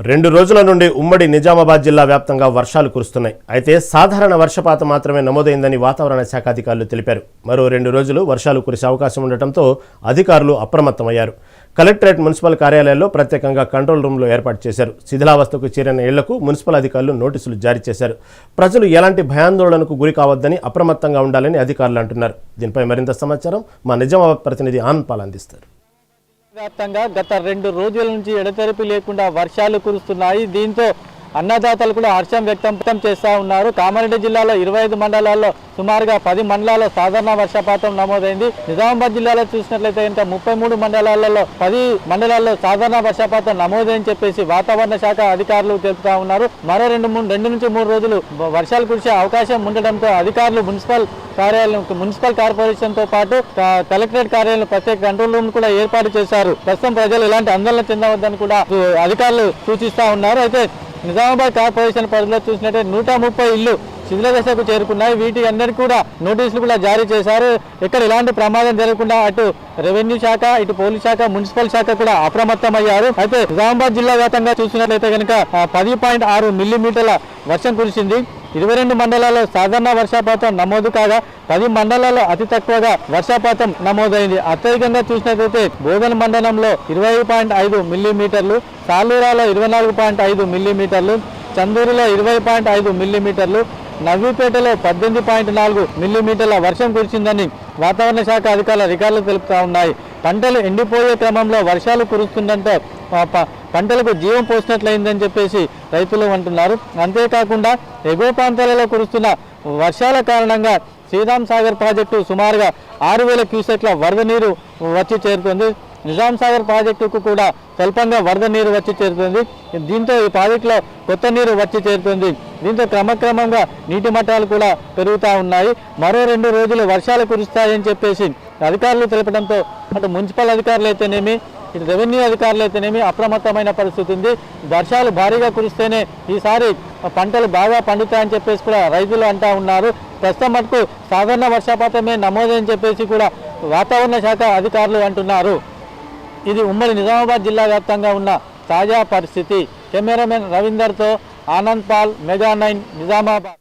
2 రోజుల నుండి ఉమ్మడి నిజామాబాద్ జిల్లా వ్యాప్తంగా వర్షాలు కురుస్తున్నాయి. అయితే సాధారణ వర్షపాతం మాత్రమే నమోదైందని వాతావరణ శాఖ అధికారులు తెలిపారు. మరో 2 రోజులు వర్షాలు కురిసే అవకాశం ఉండటంతో అధికారులు అప్రమత్తమయ్యారు. కలెక్టరేట్, మున్సిపల్ కార్యాలయాల్లో ప్రత్యేకంగా కంట్రోల్ రూమ్లు ఏర్పాటు చేశారు. శిథిలావస్థకు చేరిన ఇళ్లకు మున్సిపల్ అధికారులు నోటీసులు జారీ చేశారు. ప్రజలు ఎలాంటి భయాందోళనకు గురి కావద్దని, అప్రమత్తంగా ఉండాలని అధికారులు అంటున్నారు. దీనిపై మరింత సమాచారం మా నిజామాబాద్ ప్రతినిధి ఆనంద్ అందిస్తారు. వ్యాప్తంగా గత 2 రోజుల నుంచి ఎడతెరిపి లేకుండా వర్షాలు కురుస్తున్నాయి. దీంతో అన్నదాతలు కూడా హర్షం వ్యక్తం చేస్తూ ఉన్నారు. కామారెడ్డి జిల్లాలో 25 మండలాల్లో సుమారుగా 10 మండలాల్లో సాధారణ వర్షపాతం నమోదైంది. నిజామాబాద్ జిల్లాలో చూసినట్లయితే ఇంకా 33 మండలాలలో 10 మండలాల్లో సాధారణ వర్షపాతం నమోదని చెప్పేసి వాతావరణ శాఖ అధికారులు తెలుపుతా ఉన్నారు. మరో 2 నుంచి 3 రోజులు వర్షాలు కురిసే అవకాశం ఉండడంతో అధికారులు మున్సిపల్ కార్పొరేషన్ తో పాటు కలెక్టరేట్ కార్యాలయంలో ప్రత్యేక కంట్రోల్ రూమ్ కూడా ఏర్పాటు చేశారు. ప్రస్తుతం ప్రజలు ఎలాంటి ఆందోళన చెందవద్దని కూడా అధికారులు సూచిస్తా ఉన్నారు. అయితే నిజామాబాద్ కార్పొరేషన్ పరిధిలో చూసినట్టే 130 ఇళ్లు శిథిల దశకు చేరుకున్నాయి. వీటి అందరికీ కూడా నోటీసులు కూడా జారీ చేశారు. ఇక్కడ ఎలాంటి ప్రమాదం జరగకుండా అటు రెవెన్యూ శాఖ, ఇటు పోలీస్ శాఖ, మున్సిపల్ శాఖ కూడా అప్రమత్తమయ్యారు. అయితే నిజామాబాద్ జిల్లా వ్యాప్తంగా చూసినట్లయితే కనుక 10.6 మిల్లీమీటర్ల వర్షం కురిసింది. 22 మండలాల్లో సాధారణ వర్షపాతం నమోదు కాగా 10 మండలాల్లో అతి తక్కువగా వర్షపాతం నమోదైంది. అత్యధికంగా చూసినట్లయితే బోధన మండలంలో 20.5 మిల్లీమీటర్లు, సాలూరాలో 24.5 మిల్లీమీటర్లు, చందూరులో 20.5 మిల్లీమీటర్లు, నవ్విపేటలో 18.4 మిల్లీమీటర్ల వర్షం కురిసిందని వాతావరణ శాఖ అధికారుల రికార్డులు తెలుపుతా ఉన్నాయి. పంటలు ఎండిపోయే క్రమంలో వర్షాలు కురుస్తుందంటే పంటలకు జీవం పోసినట్లయిందని చెప్పేసి రైతులు అంటున్నారు. అంతేకాకుండా ఎగువ ప్రాంతాలలో కురుస్తున్న వర్షాల కారణంగా శ్రీరామ్ సాగర్ ప్రాజెక్టు సుమారుగా 6,000 క్యూసెక్ల వరద నీరు వచ్చి చేరుతుంది. నిజాం సాగర్ ప్రాజెక్టుకు కూడా స్వల్పంగా వరద నీరు వచ్చి చేరుతుంది. దీంతో ఈ ప్రాజెక్టులో కొత్త నీరు వచ్చి చేరుతుంది. దీంతో క్రమక్రమంగా నీటి మట్టాలు కూడా పెరుగుతూ ఉన్నాయి. మరో 2 రోజులు వర్షాలు కురుస్తాయని చెప్పేసి అధికారులు తెలపడంతో అటు మున్సిపల్ అధికారులు అయితేనేమి, ఇటు రెవెన్యూ అధికారులు అయితేనేమి అప్రమత్తమైన పరిస్థితి ఉంది. వర్షాలు భారీగా కురిస్తేనే ఈసారి పంటలు బాగా పండుతాయని చెప్పేసి కూడా రైతులు అంటూ ఉన్నారు. ప్రస్తుతం మటుకు సాధారణ వర్షపాతమే నమోదని చెప్పేసి కూడా వాతావరణ శాఖ అధికారులు అంటున్నారు. ఇది ఉమ్మడి నిజామాబాద్ జిల్లా వ్యాప్తంగా ఉన్న తాజా పరిస్థితి. కెమెరామెన్ రవీందర్తో ఆనంద్ పాల్, మెగా 9 నిజామాబాద్.